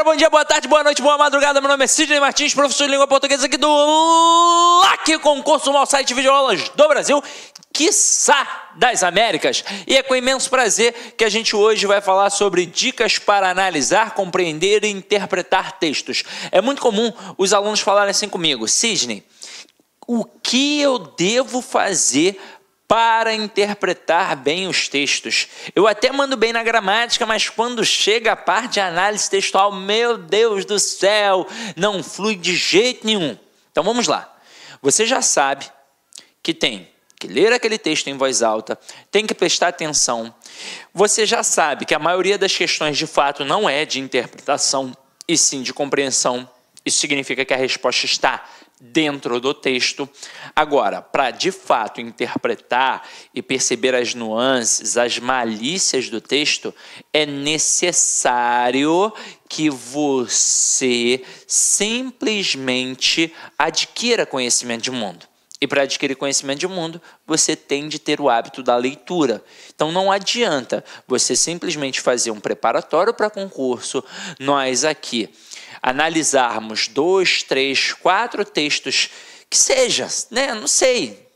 bom dia, boa tarde, boa noite, boa madrugada. Meu nome é Sidney Martins, professor de língua portuguesa aqui do LAC, concurso maior site de videoaulas do Brasil, quiçá das Américas. E é com imenso prazer que a gente hoje vai falar sobre dicas para analisar, compreender e interpretar textos. É muito comum os alunos falarem assim comigo: Sidney, o que eu devo fazer para interpretar bem os textos? Eu até mando bem na gramática, mas quando chega a parte de análise textual, meu Deus do céu, não flui de jeito nenhum. Então vamos lá. Você já sabe que tem que ler aquele texto em voz alta, tem que prestar atenção. Você já sabe que a maioria das questões de fato não é de interpretação, e sim de compreensão. Isso significa que a resposta está dentro do texto. Agora, para de fato interpretar e perceber as nuances, as malícias do texto, é necessário que você simplesmente adquira conhecimento de mundo. E para adquirir conhecimento de mundo, você tem de ter o hábito da leitura. Então não adianta você simplesmente fazer um preparatório para concurso, nós aqui analisarmos 2, 3, 4 textos, que seja, né? Não sei.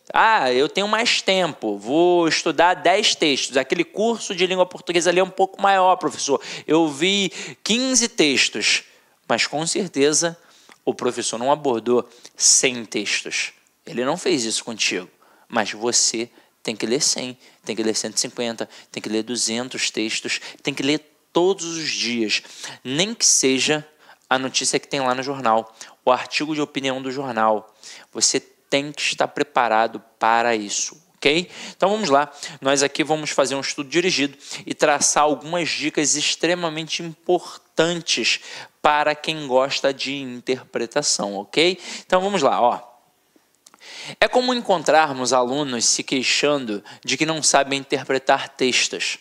Eu tenho mais tempo, vou estudar 10 textos. Aquele curso de língua portuguesa ali é um pouco maior, professor. Eu vi 15 textos, mas com certeza o professor não abordou 100 textos. Ele não fez isso contigo, mas você tem que ler 100, tem que ler 150, tem que ler 200 textos, tem que ler todos os dias, nem que seja a notícia que tem lá no jornal, o artigo de opinião do jornal. Você tem que estar preparado para isso, ok? Então vamos lá, nós aqui vamos fazer um estudo dirigido e traçar algumas dicas extremamente importantes para quem gosta de interpretação, ok? Então vamos lá, ó. É comum encontrarmos alunos se queixando de que não sabem interpretar textos.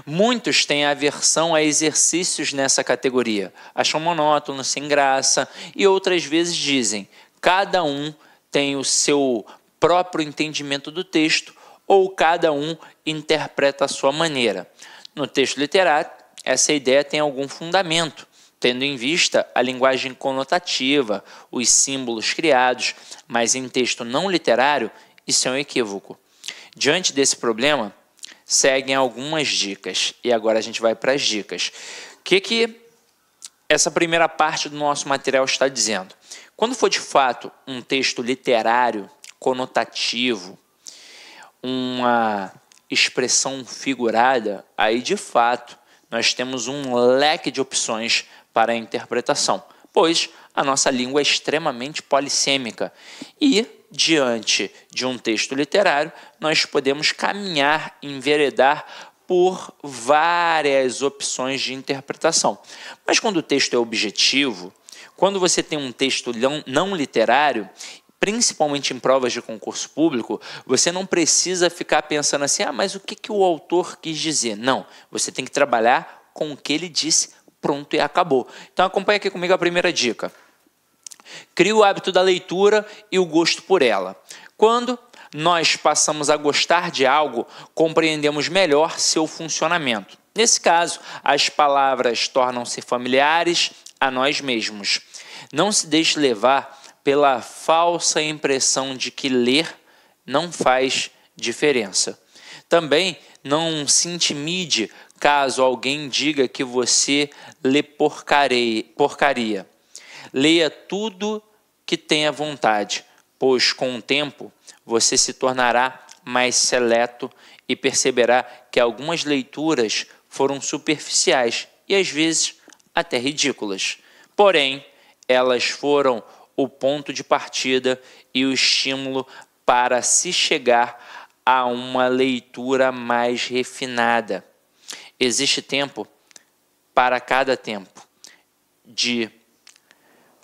Muitos têm aversão a exercícios nessa categoria, acham monótono, sem graça, e outras vezes dizem: cada um tem o seu próprio entendimento do texto ou cada um interpreta a sua maneira. No texto literário, essa ideia tem algum fundamento, tendo em vista a linguagem conotativa, os símbolos criados, mas em texto não literário, isso é um equívoco. Diante desse problema, seguem algumas dicas, e agora a gente vai para as dicas. O que essa primeira parte do nosso material está dizendo? Quando for de fato um texto literário, conotativo, uma expressão figurada, aí de fato nós temos um leque de opções para a interpretação, pois a nossa língua é extremamente polissêmica e, diante de um texto literário, nós podemos caminhar, enveredar por várias opções de interpretação. Mas quando o texto é objetivo, quando você tem um texto não literário, principalmente em provas de concurso público, você não precisa ficar pensando assim: mas o que o autor quis dizer? Não, você tem que trabalhar com o que ele disse. Pronto, e acabou. Então acompanha aqui comigo a primeira dica. Crie o hábito da leitura e o gosto por ela. Quando nós passamos a gostar de algo, compreendemos melhor seu funcionamento. Nesse caso, as palavras tornam-se familiares a nós mesmos. Não se deixe levar pela falsa impressão de que ler não faz diferença. Também não se intimide caso alguém diga que você lê porcaria. Leia tudo que tenha vontade, pois com o tempo você se tornará mais seleto e perceberá que algumas leituras foram superficiais e às vezes até ridículas. Porém, elas foram o ponto de partida e o estímulo para se chegar a uma leitura mais refinada. Existe tempo para cada tempo de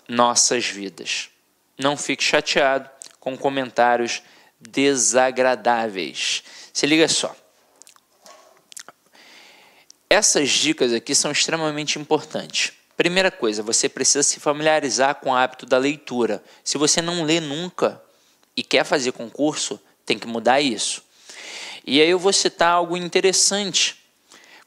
nossas vidas. Não fique chateado com comentários desagradáveis. Se liga só. Essas dicas aqui são extremamente importantes. Primeira coisa, você precisa se familiarizar com o hábito da leitura. Se você não lê nunca e quer fazer concurso, tem que mudar isso. E aí eu vou citar algo interessante.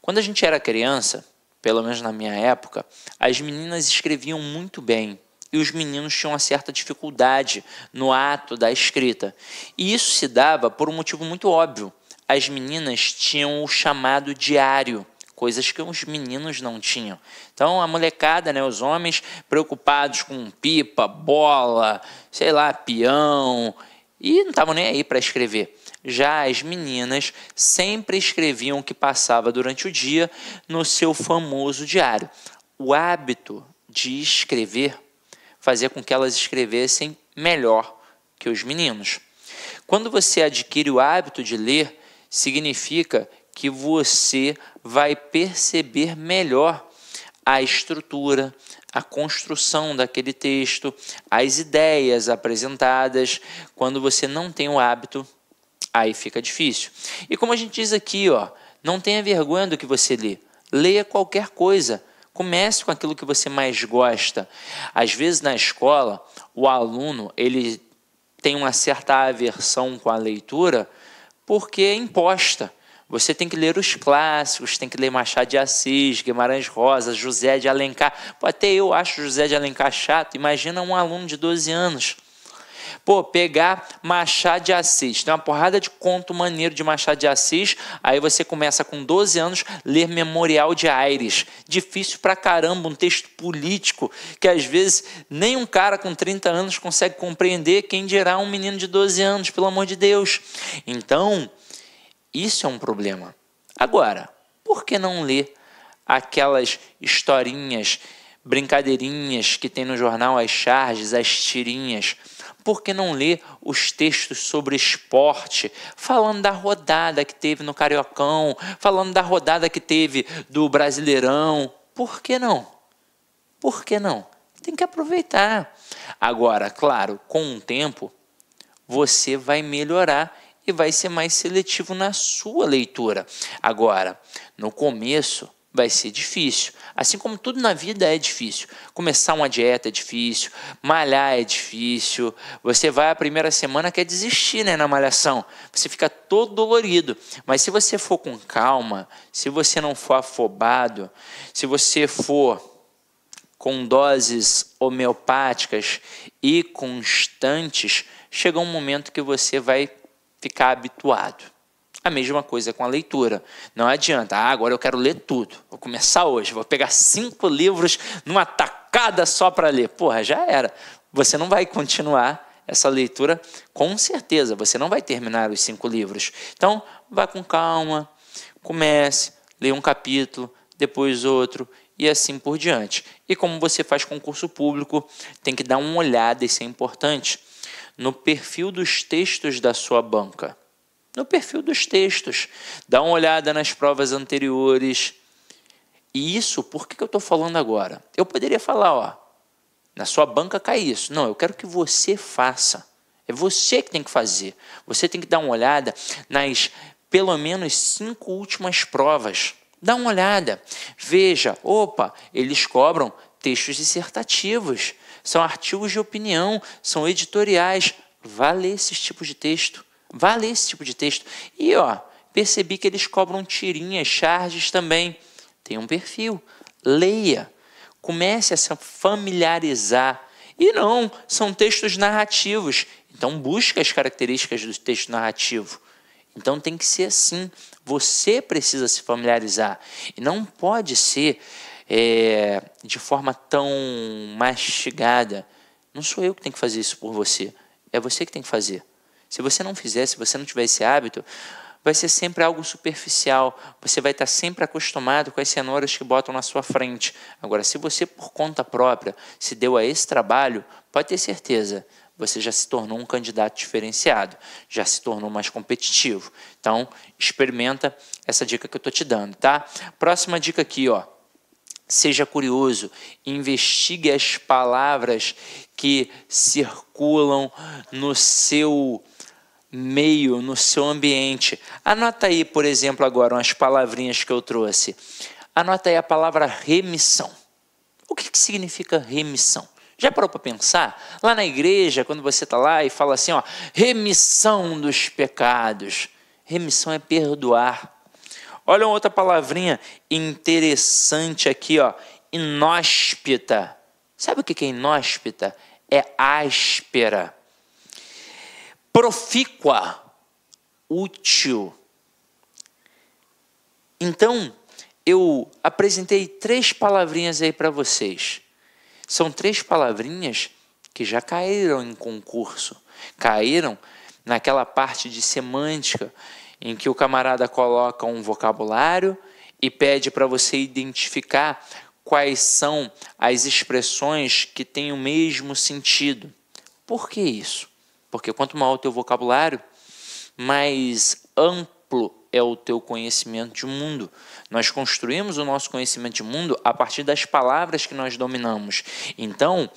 Quando a gente era criança, pelo menos na minha época, as meninas escreviam muito bem e os meninos tinham uma certa dificuldade no ato da escrita. E isso se dava por um motivo muito óbvio. As meninas tinham o chamado diário, coisas que os meninos não tinham. Então, a molecada, né, os homens preocupados com pipa, bola, sei lá, peão, e não estavam nem aí para escrever. Já as meninas sempre escreviam o que passava durante o dia no seu famoso diário. O hábito de escrever fazia com que elas escrevessem melhor que os meninos. Quando você adquire o hábito de ler, significa que você vai perceber melhor a estrutura, a construção daquele texto, as ideias apresentadas. Quando você não tem o hábito, aí fica difícil. E como a gente diz aqui, não tenha vergonha do que você lê. Leia qualquer coisa. Comece com aquilo que você mais gosta. Às vezes na escola, o aluno ele tem uma certa aversão com a leitura porque é imposta. Você tem que ler os clássicos, tem que ler Machado de Assis, Guimarães Rosa, José de Alencar. Até eu acho José de Alencar chato. Imagina um aluno de 12 anos. Pegar Machado de Assis, tem uma porrada de conto maneiro de Machado de Assis, aí você começa com 12 anos a ler Memorial de Aires, difícil pra caramba, um texto político, que às vezes nem um cara com 30 anos consegue compreender, quem dirá um menino de 12 anos, pelo amor de Deus. Então, isso é um problema. Agora, por que não ler aquelas historinhas, brincadeirinhas que tem no jornal, as charges, as tirinhas? Por que não ler os textos sobre esporte, falando da rodada que teve no Cariocão, falando da rodada que teve do Brasileirão? Por que não? Por que não? Tem que aproveitar. Agora, claro, com o tempo, você vai melhorar e vai ser mais seletivo na sua leitura. Agora, no começo, vai ser difícil. Assim como tudo na vida é difícil. Começar uma dieta é difícil, malhar é difícil. Você vai a primeira semana quer desistir, né, na malhação. Você fica todo dolorido. Mas se você for com calma, se você não for afobado, se você for com doses homeopáticas e constantes, chega um momento que você vai ficar habituado. A mesma coisa com a leitura. Não adianta, agora eu quero ler tudo. Vou começar hoje, vou pegar 5 livros numa tacada só para ler. Já era. Você não vai continuar essa leitura, com certeza. Você não vai terminar os 5 livros. Então, vá com calma, comece, leia um capítulo, depois outro, e assim por diante. E como você faz concurso público, tem que dar uma olhada, isso é importante, no perfil dos textos da sua banca. No perfil dos textos. Dá uma olhada nas provas anteriores. E isso, por que eu estou falando agora? Eu poderia falar, na sua banca cai isso. Não, eu quero que você faça. É você que tem que fazer. Você tem que dar uma olhada nas pelo menos 5 últimas provas. Dá uma olhada. Veja, eles cobram textos dissertativos. São artigos de opinião, são editoriais. Vá ler esses tipos de texto. Vá ler esse tipo de texto. E, percebi que eles cobram tirinhas, charges também. Tem um perfil. Leia. Comece a se familiarizar. E não, são textos narrativos. Então, busque as características do texto narrativo. Então, tem que ser assim. Você precisa se familiarizar. E não pode ser de forma tão mastigada. Não sou eu que tenho que fazer isso por você. É você que tem que fazer. Se você não fizer, se você não tiver esse hábito, vai ser sempre algo superficial. Você vai estar sempre acostumado com as cenouras que botam na sua frente. Agora, se você, por conta própria, se deu a esse trabalho, pode ter certeza, você já se tornou um candidato diferenciado, já se tornou mais competitivo. Então, experimenta essa dica que eu estou te dando, tá? Próxima dica aqui, Seja curioso, investigue as palavras que circulam no seu meio, no seu ambiente. Anota aí, por exemplo, agora umas palavrinhas que eu trouxe. Anota aí a palavra remissão. O que significa remissão? Já parou para pensar? Lá na igreja, quando você está lá e fala assim, remissão dos pecados. Remissão é perdoar. Olha uma outra palavrinha interessante aqui, ó, inóspita. Sabe o que é inóspita? É áspera. Profícua, útil. Então, eu apresentei 3 palavrinhas aí para vocês. São 3 palavrinhas que já caíram em concurso. Caíram naquela parte de semântica, em que o camarada coloca um vocabulário e pede para você identificar quais são as expressões que têm o mesmo sentido. Por que isso? Porque quanto maior o teu vocabulário, mais amplo é o teu conhecimento de mundo. Nós construímos o nosso conhecimento de mundo a partir das palavras que nós dominamos. Então,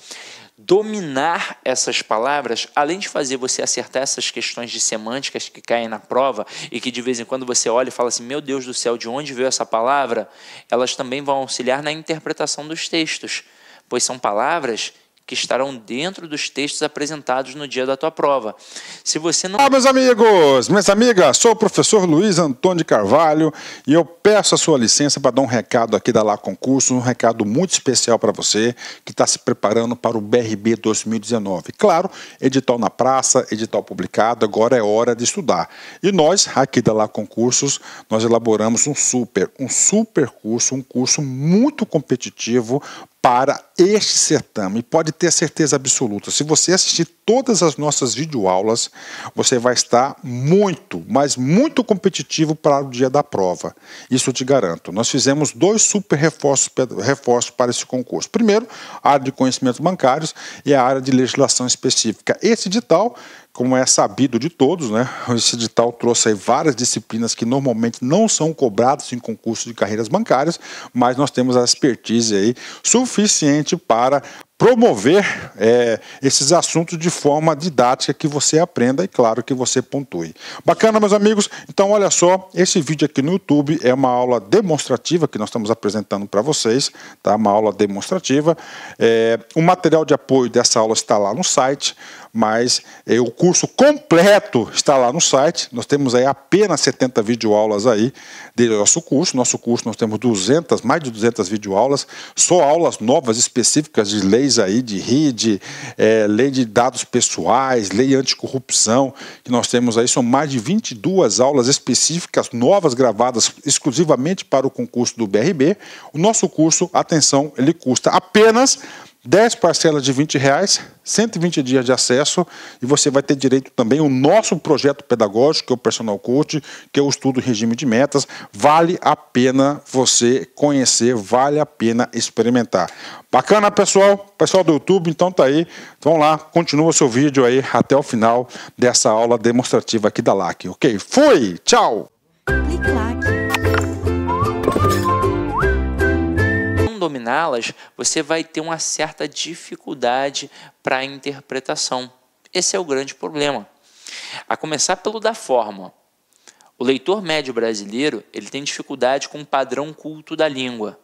dominar essas palavras, além de fazer você acertar essas questões de semânticas que caem na prova e que de vez em quando você olha e fala assim, meu Deus do céu, de onde veio essa palavra? Elas também vão auxiliar na interpretação dos textos, pois são palavras que estarão dentro dos textos apresentados no dia da tua prova. Se você não... Olá, meus amigos, minhas amigas, sou o professor Luiz Antônio de Carvalho e eu peço a sua licença para dar um recado aqui da Lá Concurso, um recado muito especial para você que está se preparando para o BRB 2019. Claro, edital na praça, edital publicado, agora é hora de estudar. E nós, aqui da Lá Concursos, nós elaboramos um super curso, um curso muito competitivo para este certame. Pode ter certeza absoluta, se você assistir todas as nossas videoaulas, você vai estar muito, mas muito competitivo para o dia da prova. Isso eu te garanto. Nós fizemos 2 super reforços para esse concurso. Primeiro, a área de conhecimentos bancários e a área de legislação específica. Esse edital, como é sabido de todos, né? Esse edital trouxe aí várias disciplinas que normalmente não são cobradas em concurso de carreiras bancárias, mas nós temos a expertise aí suficiente para promover esses assuntos de forma didática que você aprenda e, claro, que você pontue. Bacana, meus amigos? Então, olha só, esse vídeo aqui no YouTube é uma aula demonstrativa que nós estamos apresentando para vocês, tá? Uma aula demonstrativa. O material de apoio dessa aula está lá no site, mas o curso completo está lá no site. Nós temos aí apenas 70 videoaulas aí do nosso curso. Nosso curso nós temos mais de 200 videoaulas, só aulas novas específicas de leis aí, de RID, lei de dados pessoais, lei anticorrupção, que nós temos aí, são mais de 22 aulas específicas, novas, gravadas exclusivamente para o concurso do BRB. O nosso curso, atenção, ele custa apenas 10 parcelas de R$20, 120 dias de acesso, e você vai ter direito também ao nosso projeto pedagógico, que é o Personal Coach, que é o estudo em regime de metas. Vale a pena você conhecer, vale a pena experimentar. Bacana, pessoal? Pessoal do YouTube, então tá aí. Vamos lá, continua o seu vídeo aí até o final dessa aula demonstrativa aqui da LAC, ok? Fui! Tchau! Dominá-las, você vai ter uma certa dificuldade para a interpretação. Esse é o grande problema. A começar pelo da forma. O leitor médio brasileiro, ele tem dificuldade com o padrão culto da língua.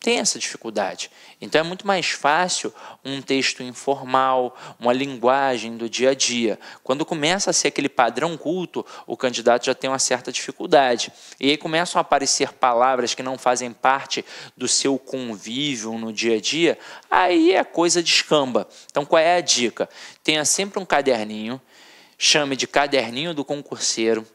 Tem essa dificuldade. Então é muito mais fácil um texto informal, uma linguagem do dia a dia. Quando começa a ser aquele padrão culto, o candidato já tem uma certa dificuldade. E aí começam a aparecer palavras que não fazem parte do seu convívio no dia a dia, aí a coisa descamba. Então qual é a dica? Tenha sempre um caderninho, chame de caderninho do concurseiro,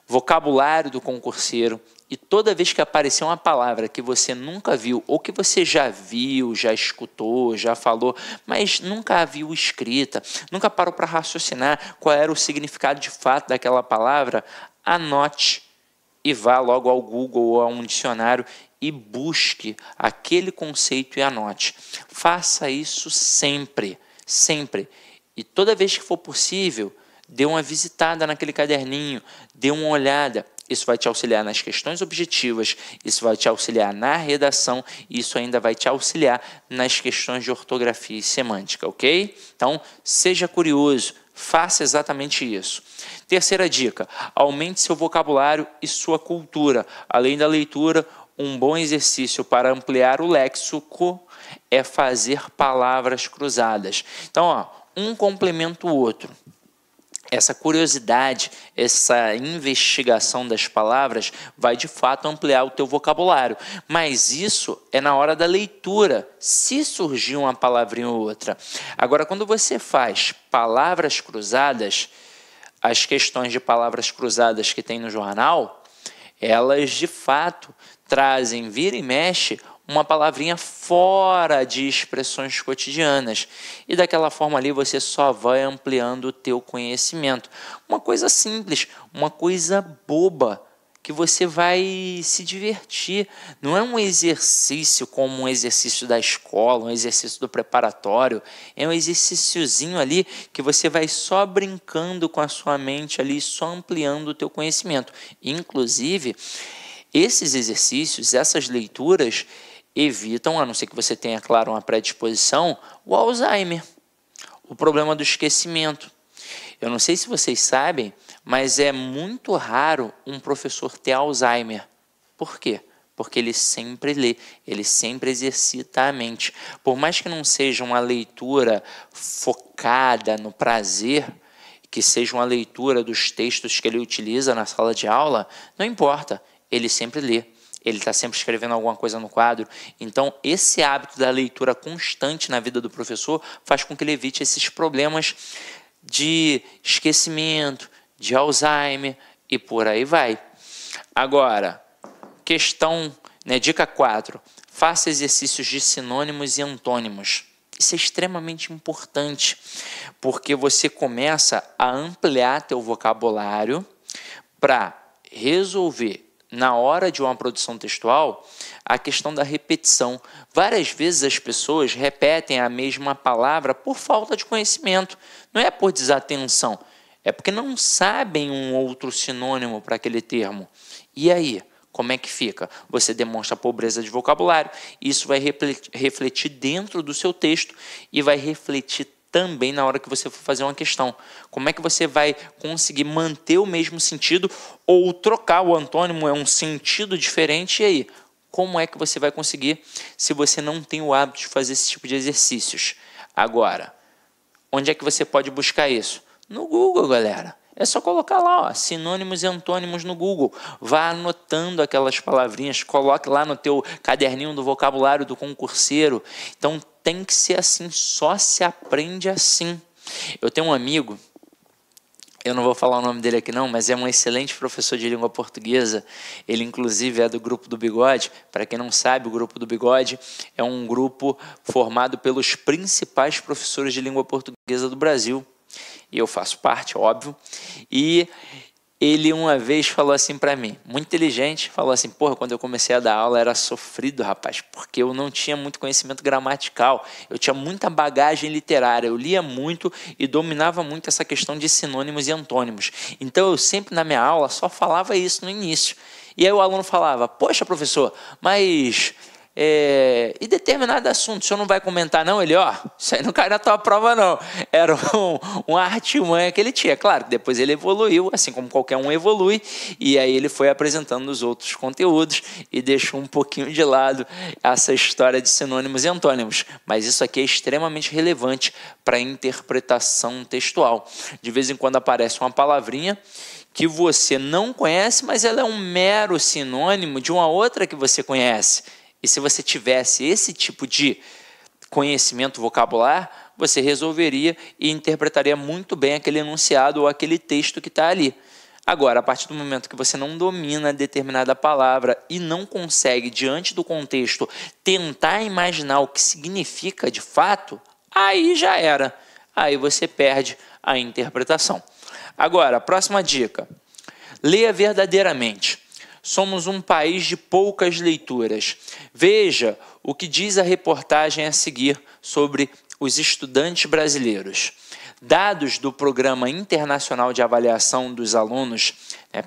vocabulário do concurseiro, e toda vez que aparecer uma palavra que você nunca viu, ou que você já viu, já escutou, já falou, mas nunca a viu escrita, nunca parou para raciocinar qual era o significado de fato daquela palavra, anote e vá logo ao Google ou a um dicionário e busque aquele conceito e anote. Faça isso sempre, sempre. E toda vez que for possível, dê uma visitada naquele caderninho, dê uma olhada. Isso vai te auxiliar nas questões objetivas, isso vai te auxiliar na redação, e isso ainda vai te auxiliar nas questões de ortografia e semântica, ok? Então, seja curioso, faça exatamente isso. Terceira dica, aumente seu vocabulário e sua cultura. Além da leitura, um bom exercício para ampliar o léxico é fazer palavras cruzadas. Então, um complementa o outro. essa curiosidade, essa investigação das palavras vai de fato ampliar o teu vocabulário. Mas isso é na hora da leitura, se surgir uma palavrinha ou outra. Agora, quando você faz palavras cruzadas, as questões de palavras cruzadas que tem no jornal, elas de fato trazem, vira e mexe, uma palavrinha fora de expressões cotidianas. E daquela forma ali você só vai ampliando o teu conhecimento. Uma coisa simples, uma coisa boba, que você vai se divertir. Não é um exercício como um exercício da escola, um exercício do preparatório. É um exercíciozinho ali que você vai só brincando com a sua mente ali, só ampliando o teu conhecimento. Inclusive, esses exercícios, essas leituras, evitam, a não ser que você tenha, claro, uma predisposição, o Alzheimer, o problema do esquecimento. Eu não sei se vocês sabem, mas é muito raro um professor ter Alzheimer. Por quê? Porque ele sempre lê, ele sempre exercita a mente. Por mais que não seja uma leitura focada no prazer, que seja uma leitura dos textos que ele utiliza na sala de aula, não importa, ele sempre lê. Ele está sempre escrevendo alguma coisa no quadro. Então, esse hábito da leitura constante na vida do professor faz com que ele evite esses problemas de esquecimento, de Alzheimer e por aí vai. Agora, questão, dica 4. Faça exercícios de sinônimos e antônimos. Isso é extremamente importante, porque você começa a ampliar teu vocabulário para resolver, na hora de uma produção textual, a questão da repetição. Várias vezes as pessoas repetem a mesma palavra por falta de conhecimento. Não é por desatenção, é porque não sabem um outro sinônimo para aquele termo. E aí, como é que fica? Você demonstra pobreza de vocabulário. Isso vai refletir dentro do seu texto e vai refletir também na hora que você for fazer uma questão. Como é que você vai conseguir manter o mesmo sentido ou trocar o antônimo, é um sentido diferente, e aí? Como é que você vai conseguir se você não tem o hábito de fazer esse tipo de exercícios? Agora, onde é que você pode buscar isso? No Google, galera. É só colocar lá, sinônimos e antônimos no Google. Vá anotando aquelas palavrinhas, coloque lá no teu caderninho do vocabulário do concurseiro. Então, tem que ser assim, só se aprende assim. Eu tenho um amigo, eu não vou falar o nome dele aqui não, mas é um excelente professor de língua portuguesa. Ele, inclusive, é do Grupo do Bigode. Para quem não sabe, o Grupo do Bigode é um grupo formado pelos principais professores de língua portuguesa do Brasil. E eu faço parte, óbvio. E ele uma vez falou assim para mim, muito inteligente, falou assim, quando eu comecei a dar aula era sofrido, rapaz, porque eu não tinha muito conhecimento gramatical, eu tinha muita bagagem literária, eu lia muito e dominava muito essa questão de sinônimos e antônimos. Então eu sempre na minha aula só falava isso no início. E aí o aluno falava, poxa professor, mas... e determinado assunto, o senhor não vai comentar não? Ele, isso aí não cai na tua prova não. Era uma artimanha que ele tinha. Claro, depois ele evoluiu, assim como qualquer um evolui, e aí ele foi apresentando os outros conteúdos e deixou um pouquinho de lado essa história de sinônimos e antônimos. Mas isso aqui é extremamente relevante para a interpretação textual. De vez em quando aparece uma palavrinha que você não conhece, mas ela é um mero sinônimo de uma outra que você conhece. E se você tivesse esse tipo de conhecimento vocabular, você resolveria e interpretaria muito bem aquele enunciado ou aquele texto que está ali. Agora, a partir do momento que você não domina determinada palavra e não consegue, diante do contexto, tentar imaginar o que significa de fato, aí já era. Aí você perde a interpretação. Agora, a próxima dica. Leia verdadeiramente. Somos um país de poucas leituras. Veja o que diz a reportagem a seguir sobre os estudantes brasileiros. Dados do Programa Internacional de Avaliação dos Alunos,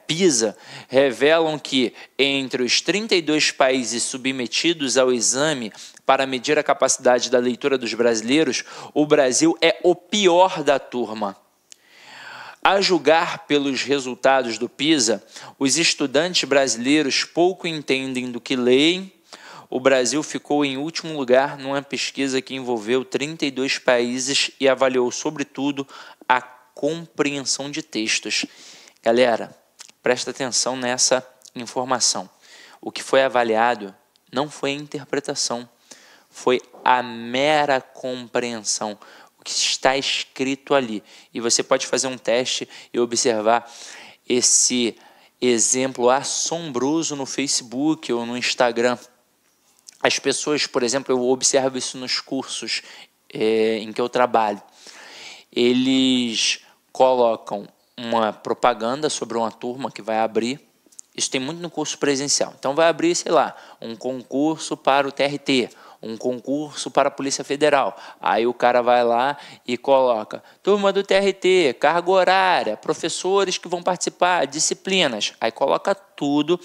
PISA, revelam que, entre os 32 países submetidos ao exame para medir a capacidade da leitura dos brasileiros, o Brasil é o pior da turma. A julgar pelos resultados do PISA, os estudantes brasileiros pouco entendem do que leem. O Brasil ficou em último lugar numa pesquisa que envolveu 32 países e avaliou, sobretudo, a compreensão de textos. Galera, presta atenção nessa informação. O que foi avaliado não foi a interpretação, foi a mera compreensão, o que está escrito ali. E você pode fazer um teste e observar esse exemplo assombroso no Facebook ou no Instagram. As pessoas, por exemplo, eu observo isso nos cursos em que eu trabalho. Eles colocam uma propaganda sobre uma turma que vai abrir. Isso tem muito no curso presencial. Então vai abrir, sei lá, um concurso para o TRT, um concurso para a Polícia Federal. Aí o cara vai lá e coloca turma do TRT, carga horária, professores que vão participar, disciplinas. Aí coloca tudo.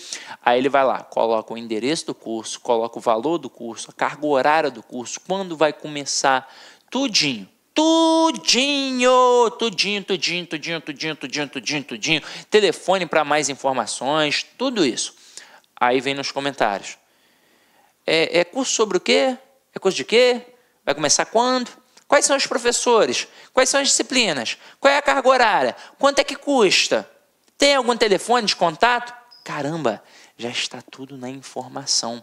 Aí ele vai lá, coloca o endereço do curso, coloca o valor do curso, a carga horária do curso, quando vai começar, tudinho. Tudinho, telefone para mais informações, tudo isso. Aí vem nos comentários. É curso sobre o quê? É curso de quê? Vai começar quando? Quais são os professores? Quais são as disciplinas? Qual é a carga horária? Quanto é que custa? Tem algum telefone de contato? Caramba, já está tudo na informação.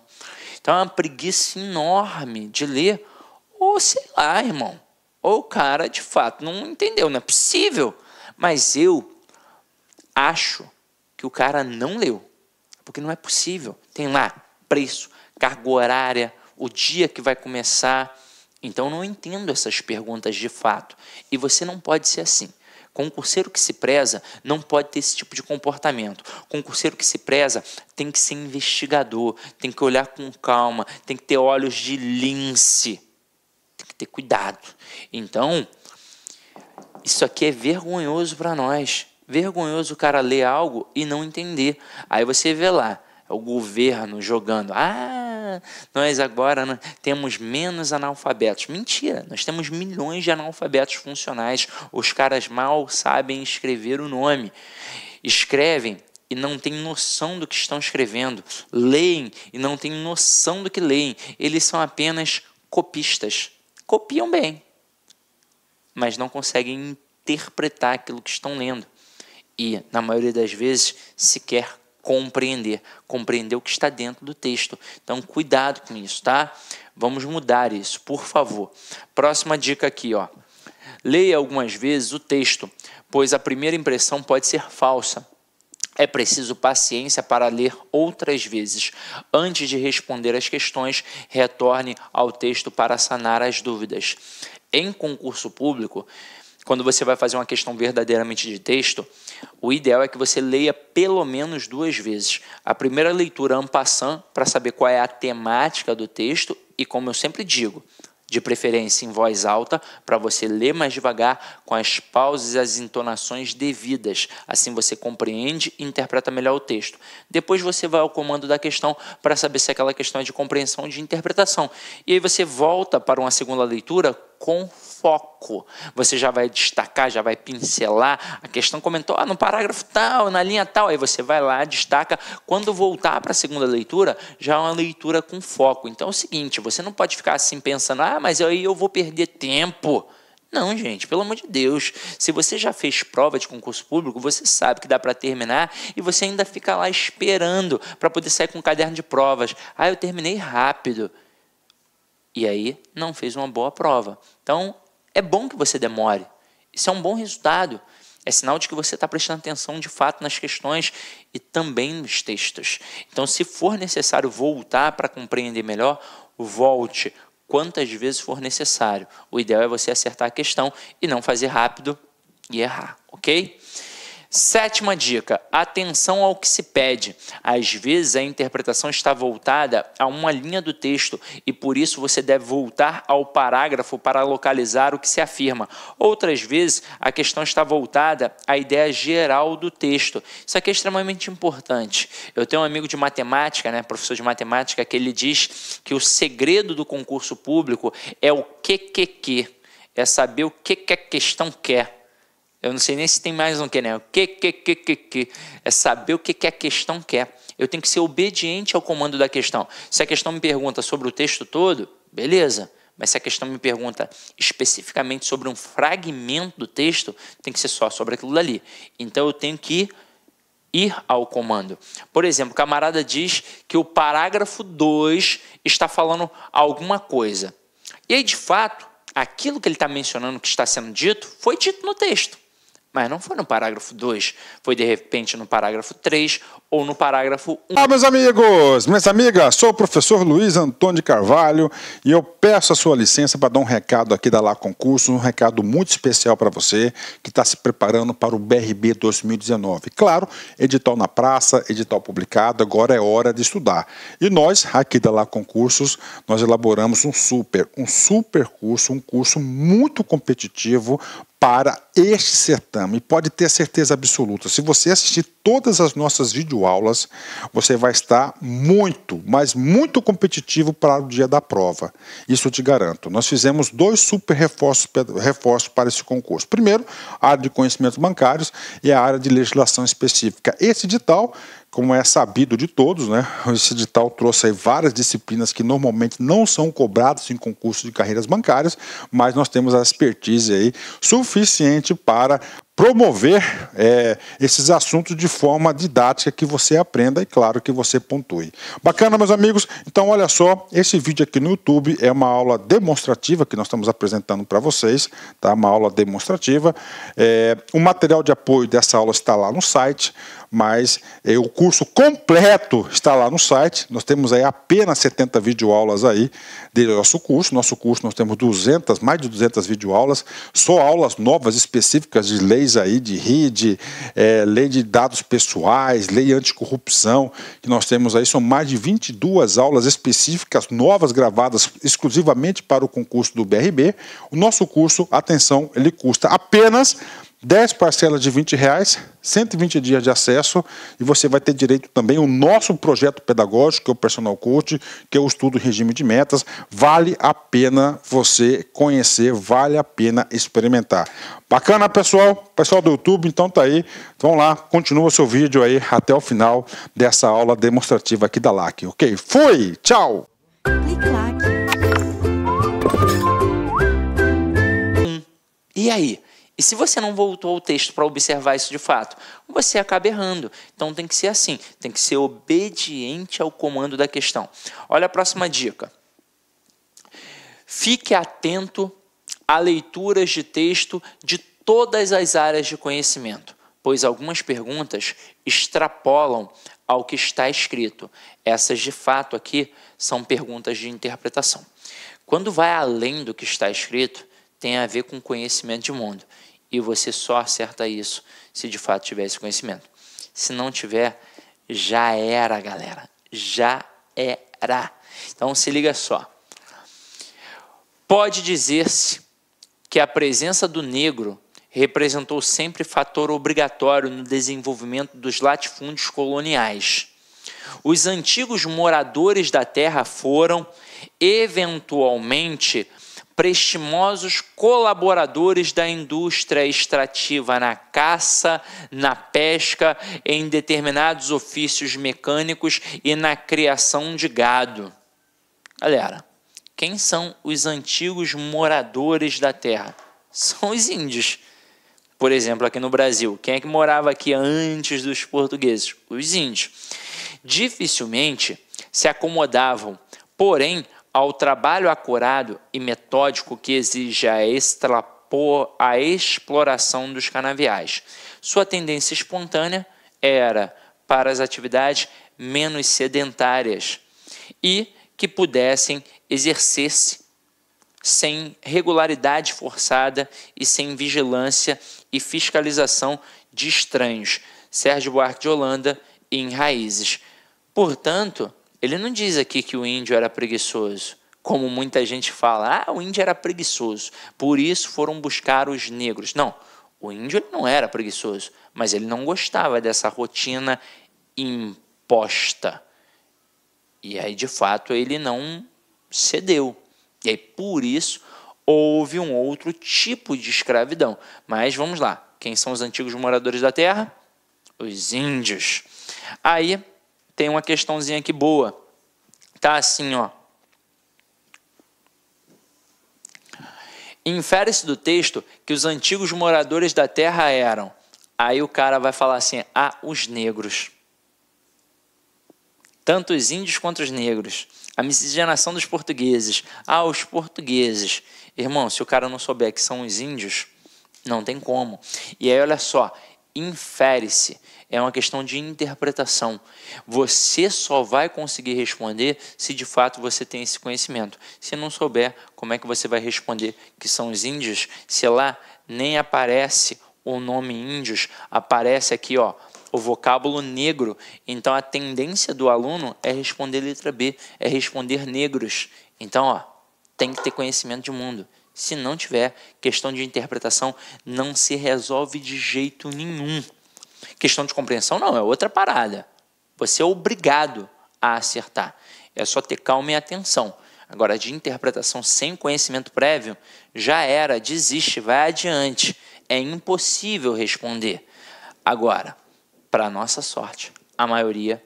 Então é uma preguiça enorme de ler. Ou sei lá, irmão. Ou o cara, de fato, não entendeu, não é possível. Mas eu acho que o cara não leu, porque não é possível. Tem lá preço, carga horária, o dia que vai começar. Então, eu não entendo essas perguntas de fato. E você não pode ser assim. Concurseiro que se preza não pode ter esse tipo de comportamento. Concurseiro que se preza tem que ser investigador, tem que olhar com calma, tem que ter olhos de lince. Ter cuidado. Então, isso aqui é vergonhoso para nós. Vergonhoso o cara ler algo e não entender. Aí você vê lá, o governo jogando. Nós agora temos menos analfabetos. Mentira, nós temos milhões de analfabetos funcionais. Os caras mal sabem escrever o nome. Escrevem e não têm noção do que estão escrevendo. Leem e não têm noção do que leem. Eles são apenas copistas. Copiam bem, mas não conseguem interpretar aquilo que estão lendo. E, na maioria das vezes, sequer compreender o que está dentro do texto. Então, cuidado com isso, tá? Vamos mudar isso, por favor. Próxima dica aqui, ó. Leia algumas vezes o texto, pois a primeira impressão pode ser falsa. É preciso paciência para ler outras vezes. Antes de responder às questões, retorne ao texto para sanar as dúvidas. Em concurso público, quando você vai fazer uma questão verdadeiramente de texto, o ideal é que você leia pelo menos 2 vezes. A primeira leitura en passant, para saber qual é a temática do texto, e como eu sempre digo, de preferência em voz alta, para você ler mais devagar, com as pausas e as entonações devidas. Assim você compreende e interpreta melhor o texto. Depois você vai ao comando da questão para saber se aquela questão é de compreensão ou de interpretação. E aí você volta para uma segunda leitura com foco. Você já vai destacar, já vai pincelar. A questão comentou no parágrafo tal, na linha tal. Aí você vai lá, destaca. Quando voltar para a segunda leitura, já é uma leitura com foco. Então é o seguinte, você não pode ficar assim pensando, mas aí eu vou perder tempo. Não, gente, pelo amor de Deus. Se você já fez prova de concurso público, você sabe que dá para terminar e você ainda fica lá esperando para poder sair com um caderno de provas. Eu terminei rápido. E aí não fez uma boa prova. Então, é bom que você demore. Isso é um bom resultado. É sinal de que você está prestando atenção de fato nas questões e também nos textos. Então, se for necessário voltar para compreender melhor, volte quantas vezes for necessário. O ideal é você acertar a questão e não fazer rápido e errar, ok? 7ª dica, atenção ao que se pede. Às vezes a interpretação está voltada a uma linha do texto e por isso você deve voltar ao parágrafo para localizar o que se afirma. Outras vezes a questão está voltada à ideia geral do texto. Isso aqui é extremamente importante. Eu tenho um amigo de matemática, professor de matemática, que ele diz que o segredo do concurso público é o que. É saber o que a questão quer. Eu não sei nem se tem mais um que, O que. É saber o que a questão quer. Eu tenho que ser obediente ao comando da questão. Se a questão me pergunta sobre o texto todo, beleza. Mas se a questão me pergunta especificamente sobre um fragmento do texto, tem que ser só sobre aquilo dali. Então eu tenho que ir ao comando. Por exemplo, o camarada diz que o parágrafo 2 está falando alguma coisa. E aí, de fato, aquilo que ele está mencionando que está sendo dito, foi dito no texto. Mas não foi no parágrafo 2, foi de repente no parágrafo 3 ou no parágrafo 1. Olá, meus amigos, minhas amigas, sou o professor Luiz Antônio de Carvalho e eu peço a sua licença para dar um recado aqui da Lá Concurso, um recado muito especial para você que está se preparando para o BRB 2019. Claro, edital na praça, edital publicado, agora é hora de estudar. E nós, aqui da Lá Concursos, nós elaboramos um super curso, um curso muito competitivo para este certame. Pode ter certeza absoluta, se você assistir todas as nossas videoaulas, você vai estar muito, mas muito competitivo para o dia da prova. Isso eu te garanto. Nós fizemos 2 super reforços para esse concurso. Primeiro, a área de conhecimentos bancários e a área de legislação específica. Esse edital, como é sabido de todos, né? Esse edital trouxe aí várias disciplinas que normalmente não são cobradas em concursos de carreiras bancárias, mas nós temos a expertise aí suficiente para promover esses assuntos de forma didática que você aprenda e, claro, que você pontue. Bacana, meus amigos? Então, olha só, esse vídeo aqui no YouTube é uma aula demonstrativa que nós estamos apresentando para vocês, tá? Uma aula demonstrativa. O material de apoio dessa aula está lá no site, mas o curso completo está lá no site. Nós temos aí apenas 70 videoaulas aí do nosso curso. Nosso curso nós temos mais de 200 videoaulas, só aulas novas específicas de leis aí, de RID, lei de dados pessoais, lei anticorrupção, que nós temos aí, são mais de 22 aulas específicas, novas, gravadas exclusivamente para o concurso do BRB. O nosso curso, atenção, ele custa apenas 10 parcelas de R$20, 120 dias de acesso, e você vai ter direito também ao nosso projeto pedagógico, que é o Personal Coach, que é o estudo em regime de metas. Vale a pena você conhecer, vale a pena experimentar. Bacana, pessoal? Pessoal do YouTube, então tá aí. Vamos lá, continua o seu vídeo aí até o final dessa aula demonstrativa aqui da LAC, ok? Fui! Tchau! E aí? E se você não voltou ao texto para observar isso de fato, você acaba errando. Então tem que ser assim, tem que ser obediente ao comando da questão. Olha a próxima dica. Fique atento a leituras de texto de todas as áreas de conhecimento, pois algumas perguntas extrapolam ao que está escrito. Essas, de fato, aqui são perguntas de interpretação. Quando vai além do que está escrito, tem a ver com conhecimento de mundo. E você só acerta isso se de fato tiver esse conhecimento. Se não tiver, já era, galera. Já era. Então se liga só. Pode dizer-se que a presença do negro representou sempre fator obrigatório no desenvolvimento dos latifúndios coloniais. Os antigos moradores da terra foram, eventualmente, prestimosos colaboradores da indústria extrativa na caça, na pesca, em determinados ofícios mecânicos e na criação de gado. Galera, quem são os antigos moradores da terra? São os índios. Por exemplo, aqui no Brasil, quem é que morava aqui antes dos portugueses? Os índios. Dificilmente se acomodavam, porém, ao trabalho acurado e metódico que exige a exploração dos canaviais. Sua tendência espontânea era para as atividades menos sedentárias e que pudessem exercer-se sem regularidade forçada e sem vigilância e fiscalização de estranhos. Sérgio Buarque de Holanda, em Raízes. Portanto, ele não diz aqui que o índio era preguiçoso, como muita gente fala, o índio era preguiçoso, por isso foram buscar os negros. Não, o índio ele não era preguiçoso, mas ele não gostava dessa rotina imposta. E aí, de fato, ele não cedeu. E aí, por isso, houve um outro tipo de escravidão. Mas vamos lá, quem são os antigos moradores da terra? Os índios. Aí, tem uma questãozinha aqui boa. Tá assim, ó. Infere-se do texto que os antigos moradores da terra eram. Aí o cara vai falar assim, os negros. Tanto os índios quanto os negros. A miscigenação dos portugueses. Os portugueses. Irmão, se o cara não souber que são os índios, não tem como. E aí, olha só, infere-se. É uma questão de interpretação. Você só vai conseguir responder se de fato você tem esse conhecimento. Se não souber, como é que você vai responder que são os índios? Se lá nem aparece o nome índios, aparece aqui, ó, o vocábulo negro. Então a tendência do aluno é responder letra B, é responder negros. Então, ó, tem que ter conhecimento de mundo. Se não tiver, questão de interpretação não se resolve de jeito nenhum. Questão de compreensão não, é outra parada. Você é obrigado a acertar. É só ter calma e atenção. Agora, de interpretação sem conhecimento prévio, já era, desiste, vai adiante. É impossível responder. Agora, para nossa sorte, a maioria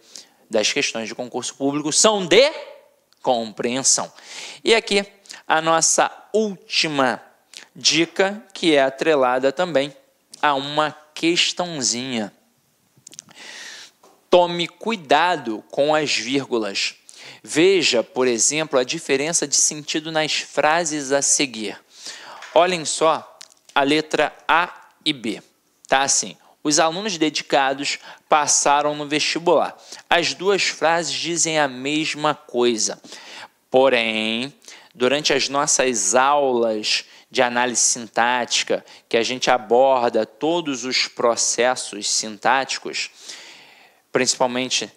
das questões de concurso público são de compreensão. E aqui, a nossa última dica, que é atrelada também a uma questãozinha. Tome cuidado com as vírgulas. Veja, por exemplo, a diferença de sentido nas frases a seguir. Olhem só a letra A e B. Tá assim, os alunos dedicados passaram no vestibular. As duas frases dizem a mesma coisa. Porém, durante as nossas aulas de análise sintática, que a gente aborda todos os processos sintáticos, principalmente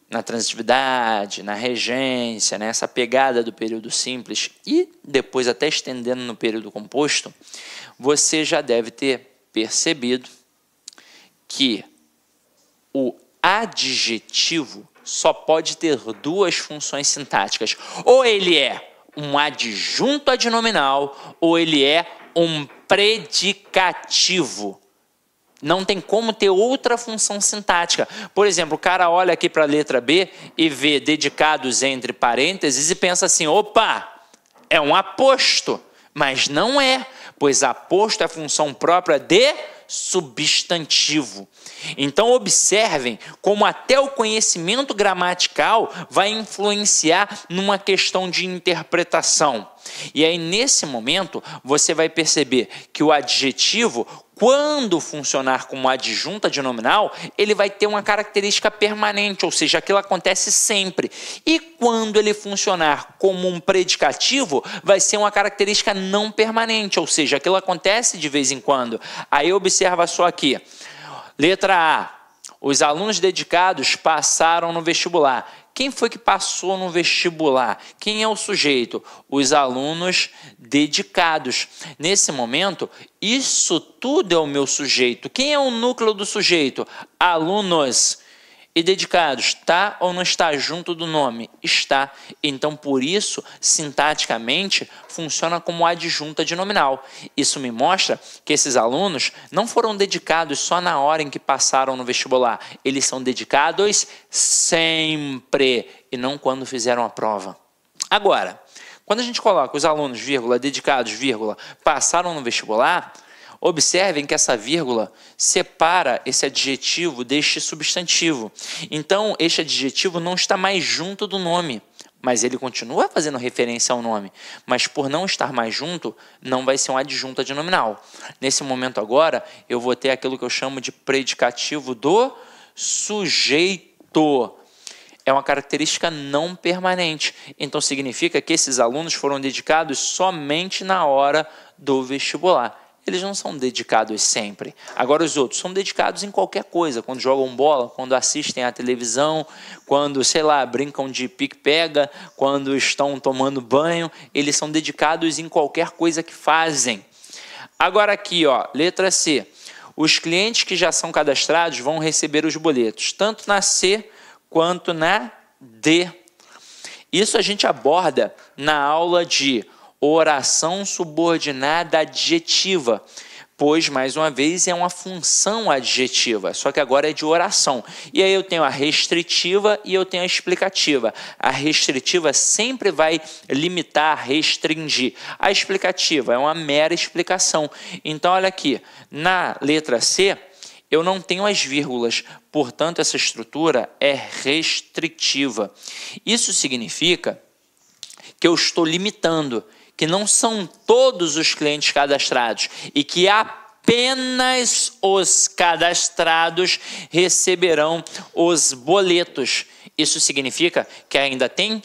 na transitividade, na regência, nessa pegada do período simples e depois até estendendo no período composto, você já deve ter percebido que o adjetivo só pode ter duas funções sintáticas. Ou ele é um adjunto adnominal, ou ele é um predicativo. Não tem como ter outra função sintática. Por exemplo, o cara olha aqui para a letra B e vê dedicados entre parênteses e pensa assim, opa, é um aposto. Mas não é, pois aposto é função própria de substantivo. Então observem como até o conhecimento gramatical vai influenciar numa questão de interpretação. E aí nesse momento você vai perceber que o adjetivo, quando funcionar como adjunto adnominal, ele vai ter uma característica permanente, ou seja, aquilo acontece sempre. E quando ele funcionar como um predicativo, vai ser uma característica não permanente, ou seja, aquilo acontece de vez em quando. Aí observa só aqui. Letra A. Os alunos dedicados passaram no vestibular. Quem foi que passou no vestibular? Quem é o sujeito? Os alunos dedicados. Nesse momento, isso tudo é o meu sujeito. Quem é o núcleo do sujeito? Alunos. E dedicados, está ou não está junto do nome? Está. Então, por isso, sintaticamente, funciona como adjunto adnominal. Isso me mostra que esses alunos não foram dedicados só na hora em que passaram no vestibular. Eles são dedicados sempre e não quando fizeram a prova. Agora, quando a gente coloca os alunos, vírgula, dedicados, vírgula, passaram no vestibular, observem que essa vírgula separa esse adjetivo deste substantivo. Então, este adjetivo não está mais junto do nome, mas ele continua fazendo referência ao nome. Mas por não estar mais junto, não vai ser um adjunto adnominal. Nesse momento agora, eu vou ter aquilo que eu chamo de predicativo do sujeito. É uma característica não permanente. Então, significa que esses alunos foram dedicados somente na hora do vestibular. Eles não são dedicados sempre. Agora os outros são dedicados em qualquer coisa, quando jogam bola, quando assistem à televisão, quando, sei lá, brincam de pique-pega, quando estão tomando banho, eles são dedicados em qualquer coisa que fazem. Agora aqui, ó, letra C. Os clientes que já são cadastrados vão receber os boletos, tanto na C quanto na D. Isso a gente aborda na aula de oração subordinada adjetiva. pois, mais uma vez, é uma função adjetiva, só que agora é de oração. E aí eu tenho a restritiva e eu tenho a explicativa. A restritiva sempre vai limitar, restringir. A explicativa é uma mera explicação. Então, olha aqui, na letra C, eu não tenho as vírgulas, portanto, essa estrutura é restritiva. Isso significa que eu estou limitando, que não são todos os clientes cadastrados e que apenas os cadastrados receberão os boletos. Isso significa que ainda tem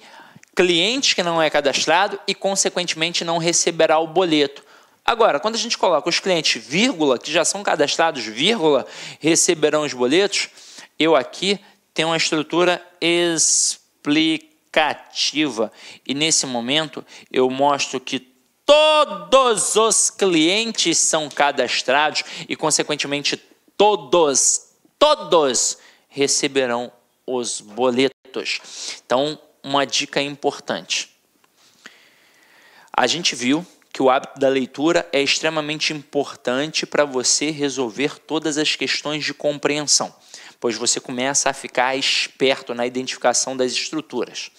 cliente que não é cadastrado e, consequentemente, não receberá o boleto. Agora, quando a gente coloca os clientes, vírgula, que já são cadastrados, vírgula, receberão os boletos, eu aqui tenho uma estrutura explicativa. E nesse momento eu mostro que todos os clientes são cadastrados e, consequentemente, todos receberão os boletos. Então, uma dica importante. A gente viu que o hábito da leitura é extremamente importante para você resolver todas as questões de compreensão, pois você começa a ficar esperto na identificação das estruturas.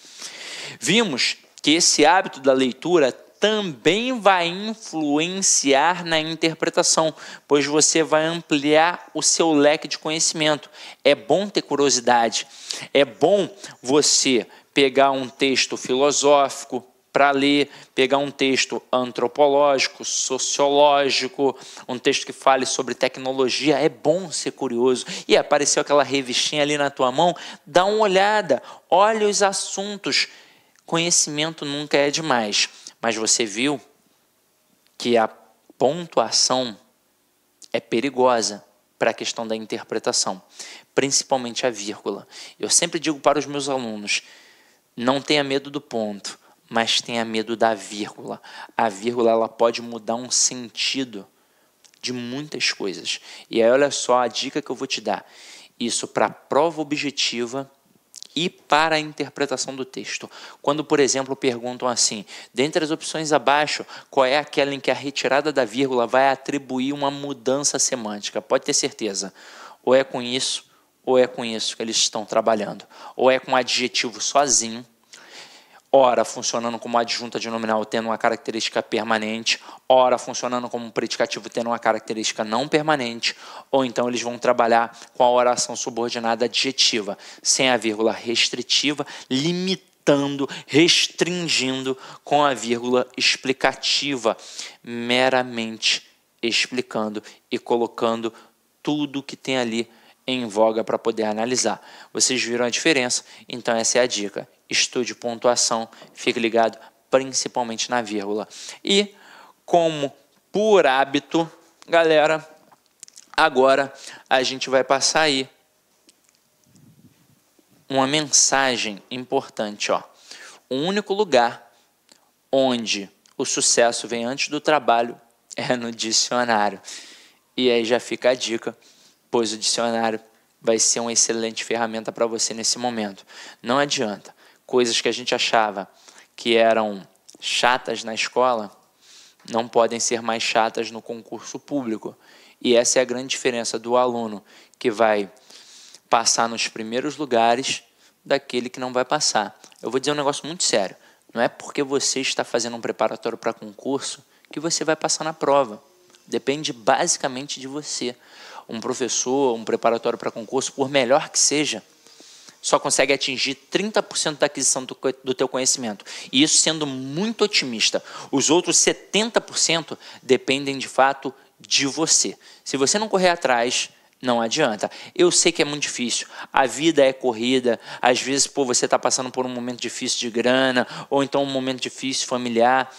Vimos que esse hábito da leitura também vai influenciar na interpretação, pois você vai ampliar o seu leque de conhecimento. É bom ter curiosidade, é bom você pegar um texto filosófico para ler, pegar um texto antropológico, sociológico, um texto que fale sobre tecnologia. É bom ser curioso. E apareceu aquela revistinha ali na tua mão, dá uma olhada, olha os assuntos. Conhecimento nunca é demais, mas você viu que a pontuação é perigosa para a questão da interpretação, principalmente a vírgula. Eu sempre digo para os meus alunos, não tenha medo do ponto, mas tenha medo da vírgula. A vírgula ela pode mudar um sentido de muitas coisas. E aí olha só a dica que eu vou te dar. Isso para a prova objetiva e para a interpretação do texto. Quando, por exemplo, perguntam assim, dentre as opções abaixo, qual é aquela em que a retirada da vírgula vai atribuir uma mudança semântica? Pode ter certeza, ou é com isso que eles estão trabalhando. Ou é com adjetivo sozinho, ora funcionando como adjunta de nominal tendo uma característica permanente, ora funcionando como um predicativo tendo uma característica não permanente, ou então eles vão trabalhar com a oração subordinada adjetiva, sem a vírgula restritiva, limitando, restringindo com a vírgula explicativa, meramente explicando e colocando tudo que tem ali em voga para poder analisar. Vocês viram a diferença? Então essa é a dica. Estude pontuação, fique ligado principalmente na vírgula. E como por hábito, galera, agora a gente vai passar aí uma mensagem importante. Ó. O único lugar onde o sucesso vem antes do trabalho é no dicionário. E aí já fica a dica, pois o dicionário vai ser uma excelente ferramenta para você nesse momento. Não adianta. Coisas que a gente achava que eram chatas na escola não podem ser mais chatas no concurso público. E essa é a grande diferença do aluno que vai passar nos primeiros lugares daquele que não vai passar. Eu vou dizer um negócio muito sério. Não é porque você está fazendo um preparatório para concurso que você vai passar na prova. Depende basicamente de você. Um professor, um preparatório para concurso, por melhor que seja, só consegue atingir 30% da aquisição do teu conhecimento. E isso sendo muito otimista. Os outros 70% dependem, de fato, de você. Se você não correr atrás, não adianta. Eu sei que é muito difícil. A vida é corrida. Às vezes, você está passando por um momento difícil de grana, ou então um momento difícil familiar.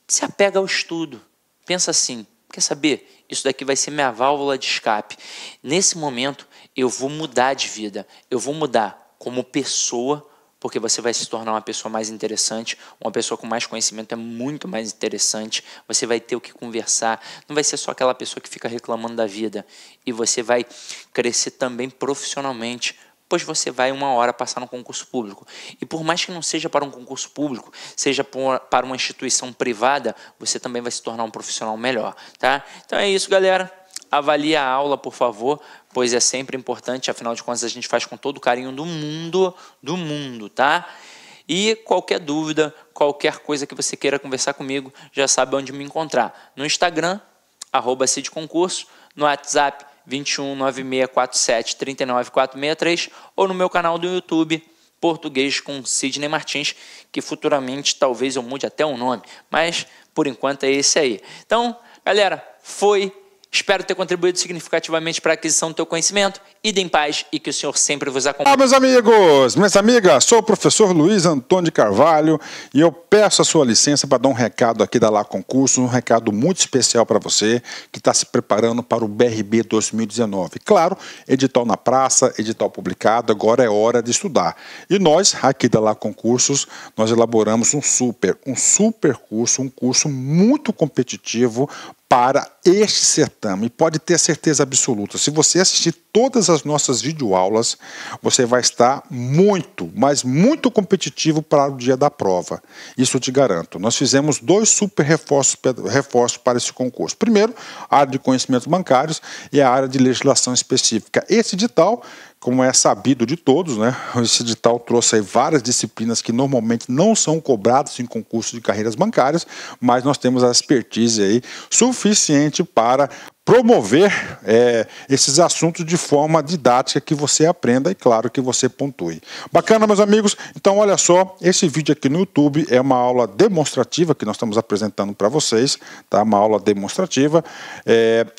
Se apega ao estudo. Pensa assim, quer saber? Isso daqui vai ser minha válvula de escape. Nesse momento, eu vou mudar de vida. Eu vou mudar como pessoa, porque você vai se tornar uma pessoa mais interessante. Uma pessoa com mais conhecimento é muito mais interessante. Você vai ter o que conversar. Não vai ser só aquela pessoa que fica reclamando da vida. E você vai crescer também profissionalmente, pois você vai uma hora passar no concurso público. E por mais que não seja para um concurso público, seja para uma instituição privada, você também vai se tornar um profissional melhor, tá? Então é isso, galera. Avalie a aula, por favor, pois é sempre importante, afinal de contas a gente faz com todo o carinho do mundo, tá? E qualquer dúvida, qualquer coisa que você queira conversar comigo, já sabe onde me encontrar. No Instagram, @CidConcurso, no WhatsApp, 21 9647 39463, ou no meu canal do YouTube, Português com Sidney Martins, que futuramente talvez eu mude até o nome, mas por enquanto é esse aí. Então, galera, espero ter contribuído significativamente para a aquisição do teu conhecimento. Idem em paz e que o Senhor sempre vos acompanhe. Olá, meus amigos, minhas amigas, sou o professor Luiz Antônio de Carvalho e eu peço a sua licença para dar um recado aqui da Lá Concurso, um recado muito especial para você que está se preparando para o BRB 2019. Claro, edital na praça, edital publicado, agora é hora de estudar. E nós, aqui da Lá Concursos, nós elaboramos um super curso, um curso muito competitivo para este certame. E pode ter certeza absoluta, se você assistir todas as nossas videoaulas, você vai estar muito, mas muito competitivo para o dia da prova. Isso eu te garanto. Nós fizemos 2 super reforços para esse concurso. Primeiro, a área de conhecimentos bancários e a área de legislação específica. Esse edital, como é sabido de todos, né? Esse edital trouxe aí várias disciplinas que normalmente não são cobradas em concursos de carreiras bancárias, mas nós temos a expertise aí suficiente para promover esses assuntos de forma didática, que você aprenda e, claro, que você pontue. Bacana, meus amigos? Então, olha só, esse vídeo aqui no YouTube é uma aula demonstrativa que nós estamos apresentando para vocês, tá? Uma aula demonstrativa.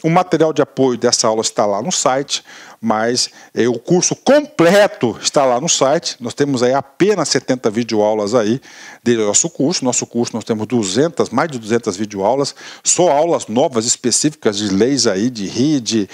O material de apoio dessa aula está lá no site, mas o curso completo está lá no site. Nós temos aí apenas 70 videoaulas aí do nosso curso. Nosso curso nós temos mais de 200 videoaulas, só aulas novas específicas de leis aí, de RID,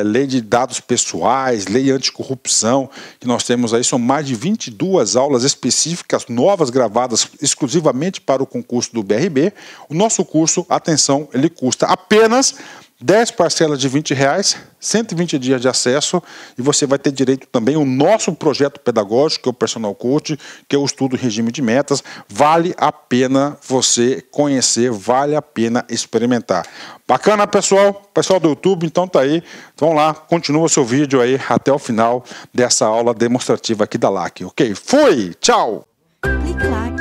lei de dados pessoais, lei anticorrupção, que nós temos aí, são mais de 22 aulas específicas, novas, gravadas exclusivamente para o concurso do BRB. O nosso curso, atenção, ele custa apenas 10 parcelas de R$20, 120 dias de acesso, e você vai ter direito também ao nosso projeto pedagógico, que é o Personal Coach, que é o estudo em regime de metas. Vale a pena você conhecer, vale a pena experimentar. Bacana, pessoal? Pessoal do YouTube, então tá aí. Vamos lá, continua o seu vídeo aí até o final dessa aula demonstrativa aqui da LAC, ok? Fui! Tchau! Clique lá.